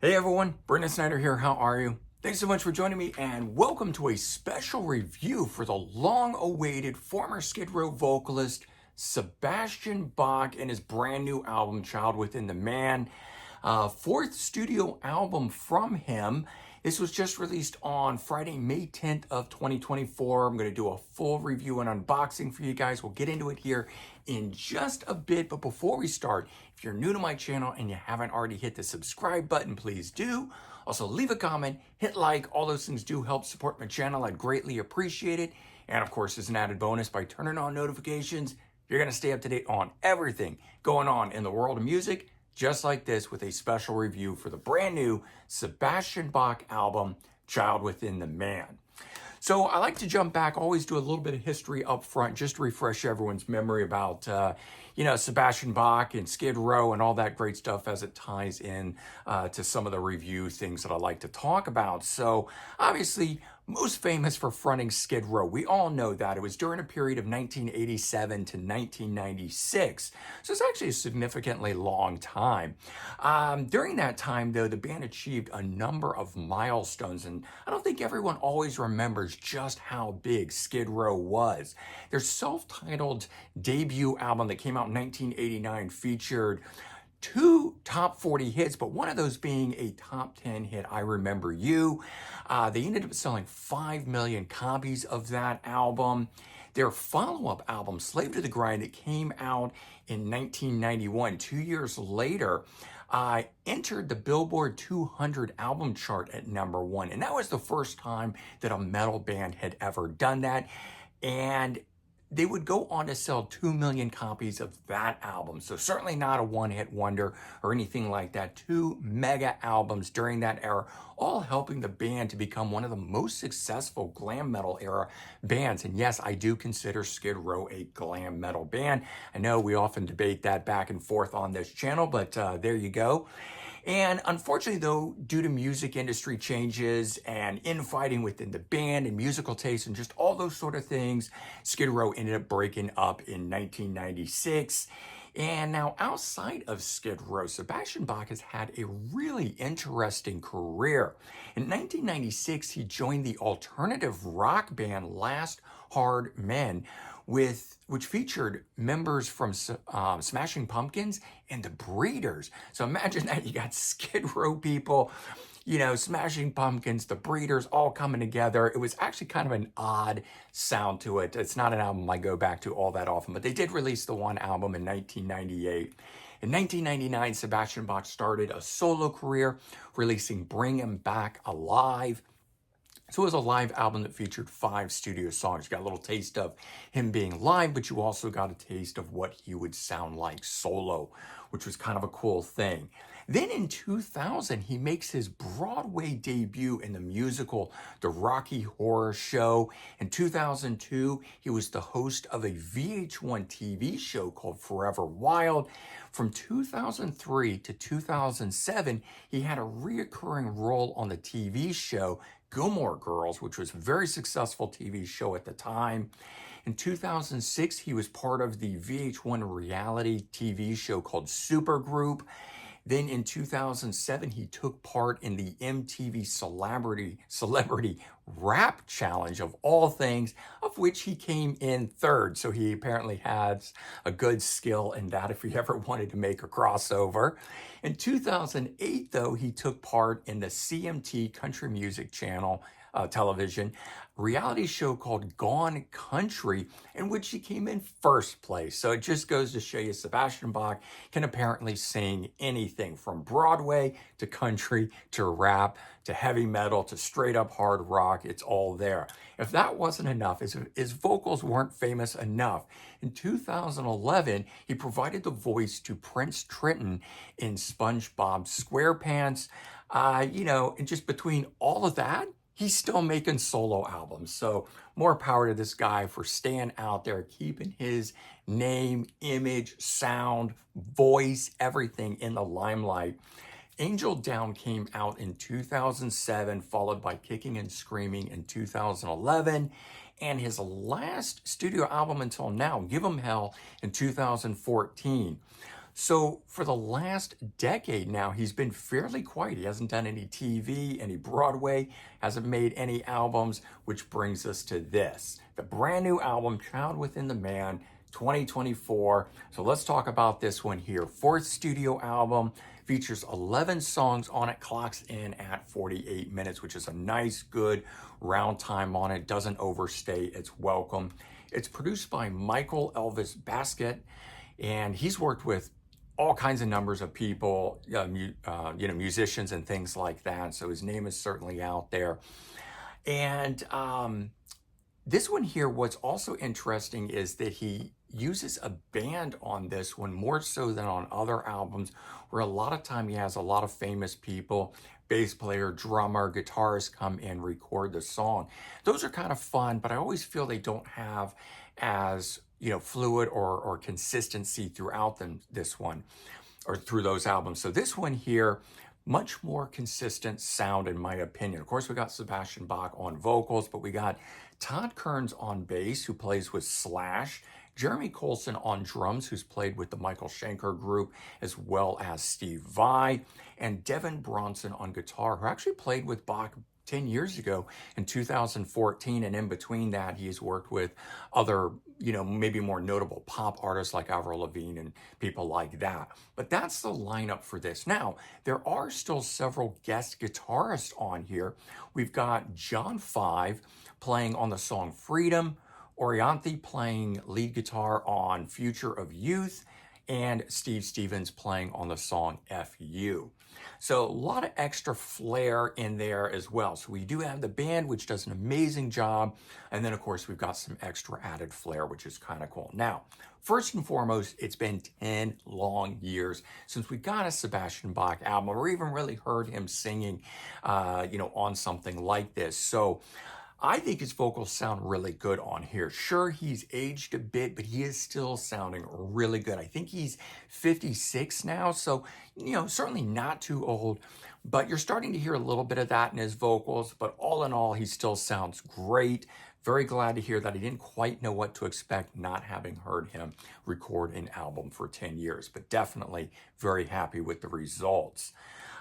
Hey everyone, Brendan Snyder here. How are you? Thanks so much for joining me and welcome to a special review for the long-awaited former Skid Row vocalist Sebastian Bach and his brand new album, Child Within the Man. Fourth studio album from him. This was just released on Friday, May 10th of 2024. I'm going to do a full review and unboxing for you guys. We'll get into it here in just a bit. But before we start, if you're new to my channel and you haven't already hit the subscribe button, please do. Also, leave a comment, hit like. All those things do help support my channel. I'd greatly appreciate it. And of course, as an added bonus, by turning on notifications, you're going to stay up to date on everything going on in the world of music, just like this, with a special review for the brand new Sebastian Bach album, Child Within the Man. So I like to jump back, always do a little bit of history up front, just to refresh everyone's memory about, Sebastian Bach and Skid Row and all that great stuff as it ties in to some of the review things that I like to talk about. So obviously, most famous for fronting Skid Row. We all know that. It was during a period of 1987 to 1996. So it's actually a significantly long time. During that time, though, the band achieved a number of milestones, and I don't think everyone always remembers just how big Skid Row was. Their self-titled debut album that came out in 1989 featured two top 40 hits, but one of those being a top 10 hit, I Remember You. They ended up selling 5 million copies of that album. Their follow-up album, Slave to the Grind, that came out in 1991, 2 years later, entered the Billboard 200 album chart at #1. And that was the first time that a metal band had ever done that. And they would go on to sell 2 million copies of that album. So certainly not a one-hit wonder or anything like that. Two mega albums during that era, all helping the band to become one of the most successful glam metal era bands. And yes, I do consider Skid Row a glam metal band. I know we often debate that back and forth on this channel, but there you go. And unfortunately, though, due to music industry changes and infighting within the band and musical taste and just all those sort of things, Skid Row ended up breaking up in 1996. And now, outside of Skid Row, Sebastian Bach has had a really interesting career. In 1996, he joined the alternative rock band Last Hard Men, which featured members from Smashing Pumpkins and the Breeders. So imagine that, you got Skid Row people, Smashing Pumpkins, the Breeders, all coming together. It was actually kind of an odd sound to it. It's not an album I go back to all that often, but they did release the one album in 1998. In 1999, Sebastian Bach started a solo career, releasing Bring 'Em Back Alive. So it was a live album that featured 5 studio songs. You got a little taste of him being live, but you also got a taste of what he would sound like solo, which was kind of a cool thing. Then in 2000, he makes his Broadway debut in the musical The Rocky Horror Show. In 2002, he was the host of a VH1 TV show called Forever Wild. From 2003 to 2007, he had a reoccurring role on the TV show Gilmore Girls, which was a very successful TV show at the time. In 2006, he was part of the VH1 reality TV show called Supergroup. Then in 2007, he took part in the MTV Celebrity Rap Challenge, of all things, of which he came in third. So he apparently has a good skill in that if he ever wanted to make a crossover. In 2008, though, he took part in the CMT Country Music Channel television reality show called Gone Country, in which he came in first place. So it just goes to show you Sebastian Bach can apparently sing anything from Broadway to country to rap to heavy metal to straight up hard rock. It's all there. If that wasn't enough, his vocals weren't famous enough, in 2011, he provided the voice to Prince Trenton in SpongeBob SquarePants. And just between all of that, he's still making solo albums. So more power to this guy for staying out there, keeping his name, image, sound, voice, everything in the limelight. Angel Down came out in 2007, followed by Kicking and Screaming in 2011. And his last studio album until now, Give 'Em Hell, in 2014. So for the last decade now, he's been fairly quiet. He hasn't done any TV, any Broadway, hasn't made any albums, which brings us to this, the brand new album, Child Within the Man, 2024. So let's talk about this one here. Fourth studio album, features 11 songs on it, clocks in at 48 minutes, which is a nice, good round time on it. Doesn't overstay its welcome. It's produced by Michael Elvis Basket, and he's worked with all kinds of numbers of people, musicians and things like that. So his name is certainly out there. And this one here, what's also interesting is that he uses a band on this one more so than on other albums, where a lot of time he has a lot of famous people, bass player, drummer, guitarist come in, record the song. Those are kind of fun, but I always feel they don't have as fluid or consistency throughout this one or through those albums. So this one here, much more consistent sound in my opinion. Of course, we got Sebastian Bach on vocals, but we got Todd Kearns on bass, who plays with Slash, Jeremy Colson on drums, who's played with the Michael Schenker group, as well as Steve Vai, and Devin Bronson on guitar, who actually played with Bach 10 years ago in 2014, and in between that, he's worked with other, maybe more notable pop artists like Avril Lavigne and people like that. But that's the lineup for this. Now, there are still several guest guitarists on here. We've got John Five playing on the song Freedom, Orianthi playing lead guitar on Future of Youth, and Steve Stevens playing on the song FU. So a lot of extra flair in there as well. So we do have the band, which does an amazing job. And then, of course, we've got some extra added flair, which is kind of cool. Now, first and foremost, it's been 10 long years since we got a Sebastian Bach album or even really heard him singing, on something like this. So I think his vocals sound really good on here. Sure, he's aged a bit, but he is still sounding really good. I think he's 56 now, so, certainly not too old, but you're starting to hear a little bit of that in his vocals, but all in all, he still sounds great. Very glad to hear that. I didn't quite know what to expect, not having heard him record an album for 10 years, but definitely very happy with the results.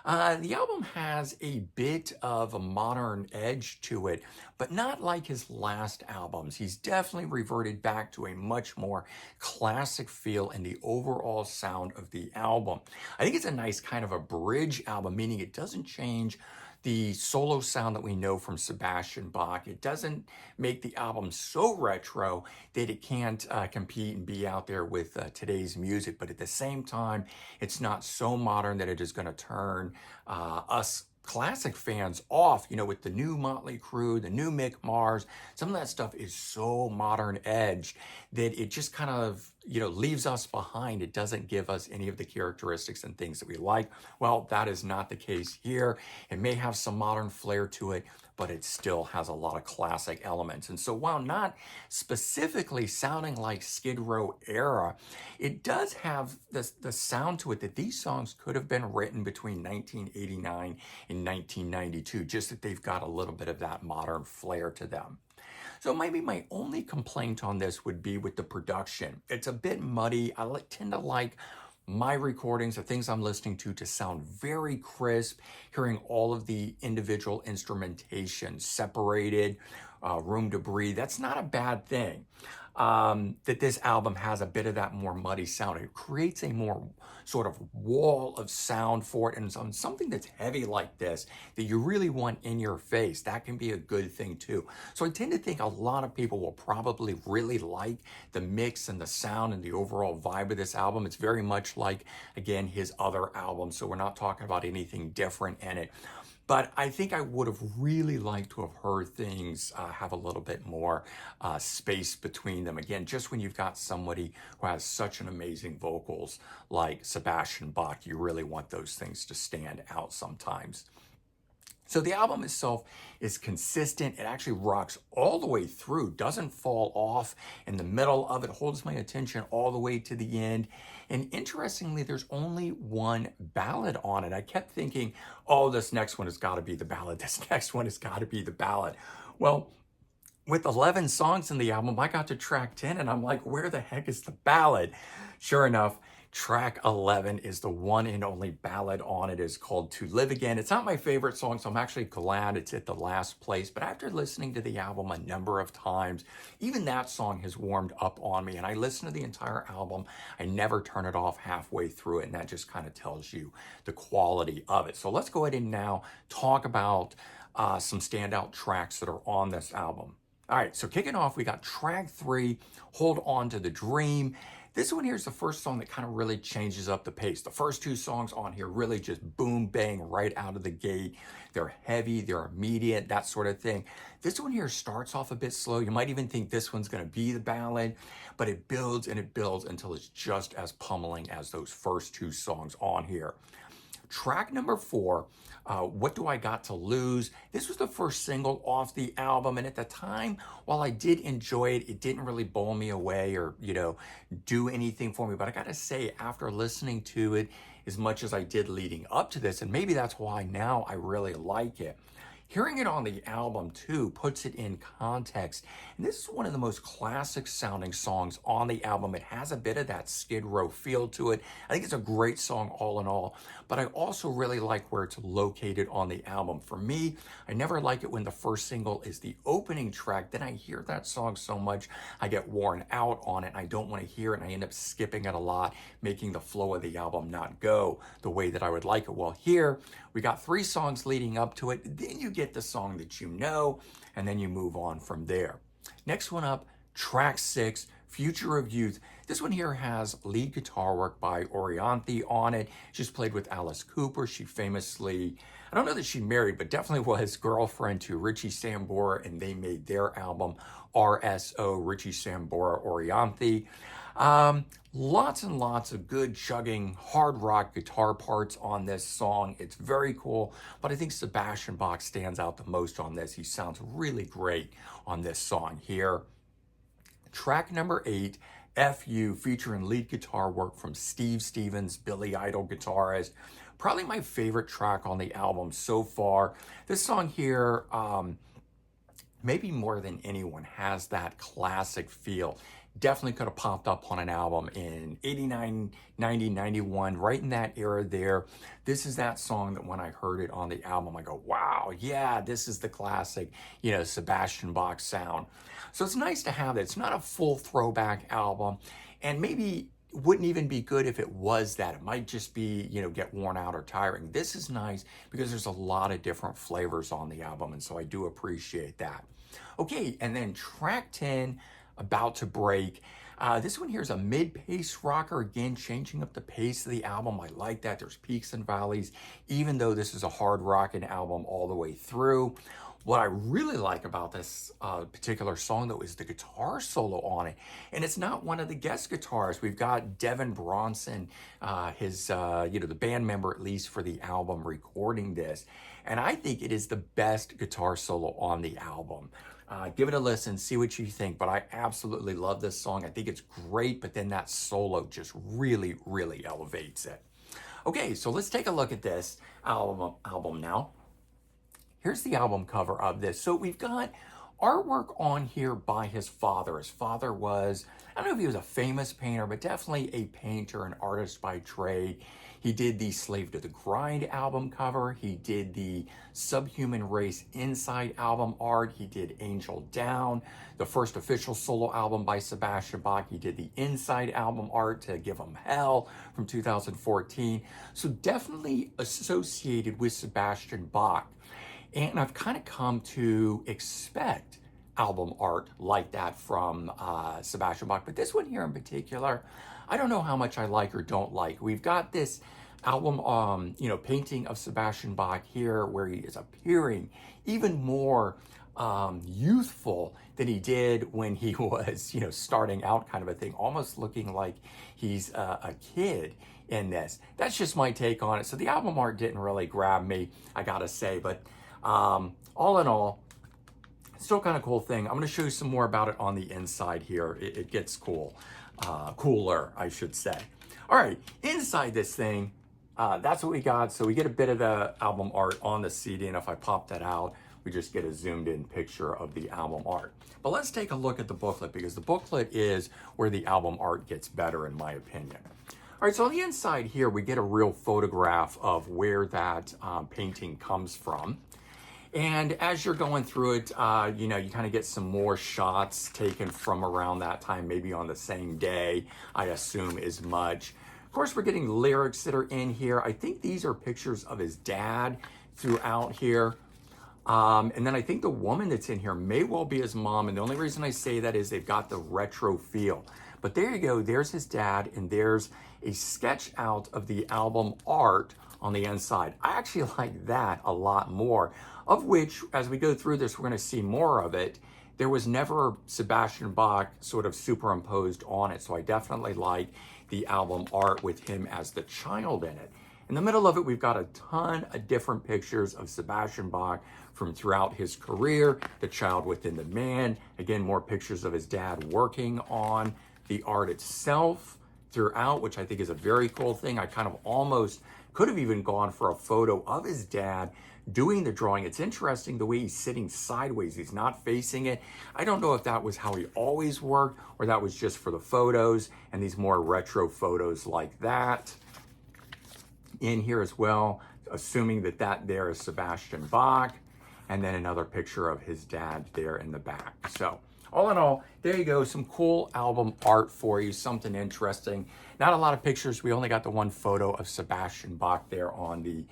The album has a bit of a modern edge to it, but not like his last albums. He's definitely reverted back to a much more classic feel in the overall sound of the album. I think it's a nice kind of a bridge album, meaning it doesn't change the solo sound that we know from Sebastian Bach. It doesn't make the album so retro that it can't compete and be out there with today's music, but at the same time, it's not so modern that it is going to turn us classic fans off, with the new Motley Crue, the new Mick Mars. Some of that stuff is so modern edged that it just kind of, leaves us behind. It doesn't give us any of the characteristics and things that we like. Well, that is not the case here. It may have some modern flair to it, but it still has a lot of classic elements. And so while not specifically sounding like Skid Row era, it does have the sound to it that these songs could have been written between 1989 and 1992, just that they've got a little bit of that modern flair to them. So maybe my only complaint on this would be with the production. It's a bit muddy. I tend to like my recordings, the things I'm listening to sound very crisp, hearing all of the individual instrumentation separated, room to breathe. That's not a bad thing. That this album has a bit of that more muddy sound. It creates a more sort of wall of sound for it. And on something that's heavy like this, that you really want in your face, that can be a good thing too. So I tend to think a lot of people will probably really like the mix and the sound and the overall vibe of this album. It's very much like, again, his other albums. So we're not talking about anything different in it. But I think I would have really liked to have heard things have a little bit more space between them. Again, just when you've got somebody who has such an amazing vocals like Sebastian Bach, you really want those things to stand out sometimes. So the album itself is consistent. It actually rocks all the way through, doesn't fall off in the middle of it, holds my attention all the way to the end. And interestingly, there's only one ballad on it. I kept thinking, oh, this next one has got to be the ballad. This next one has got to be the ballad. Well, with 11 songs in the album, I got to track 10 and I'm like, where the heck is the ballad? Sure enough, Track 11 is the one and only ballad on it. Is called To Live Again. It's not my favorite song, so I'm actually glad it's at the last place. But after listening to the album a number of times, even that song has warmed up on me. And I listen to the entire album. I never turn it off halfway through it. And that just kind of tells you the quality of it. So let's go ahead and now talk about some standout tracks that are on this album. All right, so kicking off, we got track 3, Hold On to the Dream. This one here is the first song that kind of really changes up the pace. The first 2 songs on here really just boom, bang, right out of the gate. They're heavy, they're immediate, that sort of thing. This one here starts off a bit slow. You might even think this one's gonna be the ballad, but it builds and it builds until it's just as pummeling as those first 2 songs on here. Track number 4, What Do I Got to Lose? This was the first single off the album, and at the time, while I did enjoy it, it didn't really blow me away or, do anything for me. But I gotta say, after listening to it as much as I did leading up to this, and maybe that's why now I really like it, hearing it on the album too puts it in context. And this is one of the most classic sounding songs on the album. It has a bit of that Skid Row feel to it. I think it's a great song all in all, but I also really like where it's located on the album. For me, I never like it when the first single is the opening track. Then I hear that song so much, I get worn out on it. I don't want to hear it, and I end up skipping it a lot, making the flow of the album not go the way that I would like it. Well, here we got 3 songs leading up to it. Then you get the song that you know, and then you move on from there. Next one up, track 6, Future of Youth. This one here has lead guitar work by Orianthi on it. She's played with Alice Cooper. She famously, I don't know that she married, but definitely was girlfriend to Richie Sambora, and they made their album RSO, Richie Sambora Orianthi. Lots and lots of good chugging hard rock guitar parts on this song. It's very cool, but I think Sebastian Bach stands out the most on this. He sounds really great on this song here. Track number 8, FU, featuring lead guitar work from Steve Stevens, Billy Idol guitarist. Probably my favorite track on the album so far. This song here, maybe more than anyone, has that classic feel. Definitely could have popped up on an album in 89, 90, 91, right in that era there. This is that song that when I heard it on the album, I go, wow, yeah, this is the classic, Sebastian Bach sound. So it's nice to have it. It's not a full throwback album, and maybe wouldn't even be good if it was that. It might just be, get worn out or tiring. This is nice because there's a lot of different flavors on the album, and so I do appreciate that. Okay, and then track 10, About to Break. This one here is a mid-pace rocker, again, changing up the pace of the album. I like that. There's peaks and valleys, even though this is a hard rocking album all the way through. What I really like about this particular song, though, is the guitar solo on it. And it's not one of the guest guitarists. We've got Devin Bronson, the band member, at least for the album, recording this. And I think it is the best guitar solo on the album. Give it a listen, see what you think, but I absolutely love this song. I think it's great, but then that solo just really, really elevates it. Okay, so let's take a look at this album now. Here's the album cover of this. So we've got artwork on here by his father. His father was, I don't know if he was a famous painter, but definitely a painter, an artist by trade. He did the Slave to the Grind album cover. He did the Subhuman Race Inside album art. He did Angel Down, the first official solo album by Sebastian Bach. He did the Inside album art to Give 'Em Hell from 2014. So definitely associated with Sebastian Bach. And I've kind of come to expect album art like that from Sebastian Bach. But this one here in particular, I don't know how much I like or don't like. We've got this album, painting of Sebastian Bach here where he is appearing even more youthful than he did when he was, starting out, kind of a thing, almost looking like he's a kid in this. That's just my take on it. So the album art didn't really grab me, I gotta say, but all in all, still kind of cool thing. I'm going to show you some more about it on the inside here. It gets cool, cooler, I should say. All right, inside this thing, that's what we got. So we get a bit of the album art on the CD, and if I pop that out, we just get a zoomed in picture of the album art. But let's take a look at the booklet, because the booklet is where the album art gets better, in my opinion. All right, so on the inside here, we get a real photograph of where that painting comes from. And as you're going through it, you know, you kind of get some more shots taken from around that time, maybe on the same day, I assume as much. Of course, we're getting lyrics that are in here. I think these are pictures of his dad throughout here. And then I think the woman that's in here may well be his mom. And the only reason I say that is they've got the retro feel. But there you go. There's his dad, and there's a sketch out of the album art on the inside. I actually like that a lot more, of which, as we go through this, we're going to see more of it. There was never Sebastian Bach sort of superimposed on it. So I definitely like the album art with him as the child in it. In the middle of it, we've got a ton of different pictures of Sebastian Bach from throughout his career, the child within the man. Again, more pictures of his dad working on the art itself throughout, which I think is a very cool thing. I kind of almost could have even gone for a photo of his dad doing the drawing. It's interesting the way he's sitting sideways. He's not facing it. I don't know if that was how he always worked or that was just for the photos and these more retro photos like that in here as well, assuming that that there is Sebastian Bach, and then another picture of his dad there in the back. So all in all, there you go, some cool album art for you, something interesting. Not a lot of pictures. We only got the one photo of Sebastian Bach there on the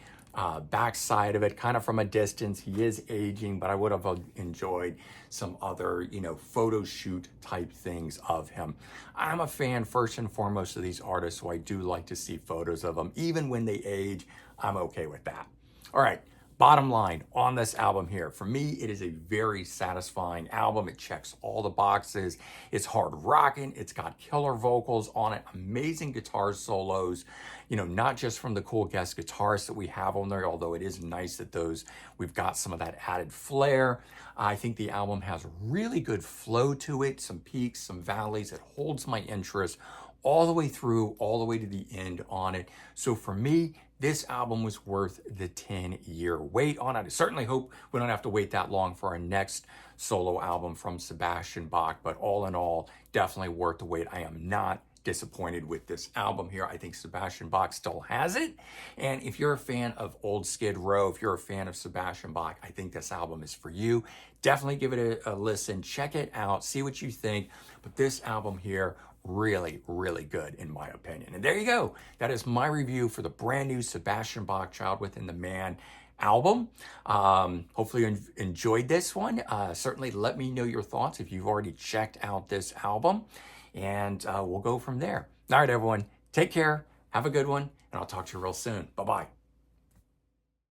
back side of it, kind of from a distance. He is aging, but I would have enjoyed some other, you know, photo shoot type things of him. I'm a fan first and foremost of these artists, so I do like to see photos of them. Even when they age, I'm okay with that. All right. Bottom line on this album here, for me, it is a very satisfying album. It checks all the boxes. It's hard rocking. It's got killer vocals on it, amazing guitar solos, you know, not just from the cool guest guitarists that we have on there, although it is nice that we've got some of that added flair. I think the album has really good flow to it, some peaks, some valleys. It holds my interest all the way through, all the way to the end on it. So for me, this album was worth the 10-year wait on it. I certainly hope we don't have to wait that long for our next solo album from Sebastian Bach, but all in all, definitely worth the wait. I am not disappointed with this album here. I think Sebastian Bach still has it. And if you're a fan of old Skid Row, if you're a fan of Sebastian Bach, I think this album is for you. Definitely give it a listen, check it out, see what you think. But this album here, really, really good in my opinion. And there you go. That is my review for the brand new Sebastian Bach Child Within the Man album. Hopefully you enjoyed this one. Certainly let me know your thoughts if you've already checked out this album, and we'll go from there. All right, everyone, take care. Have a good one, and I'll talk to you real soon. Bye-bye.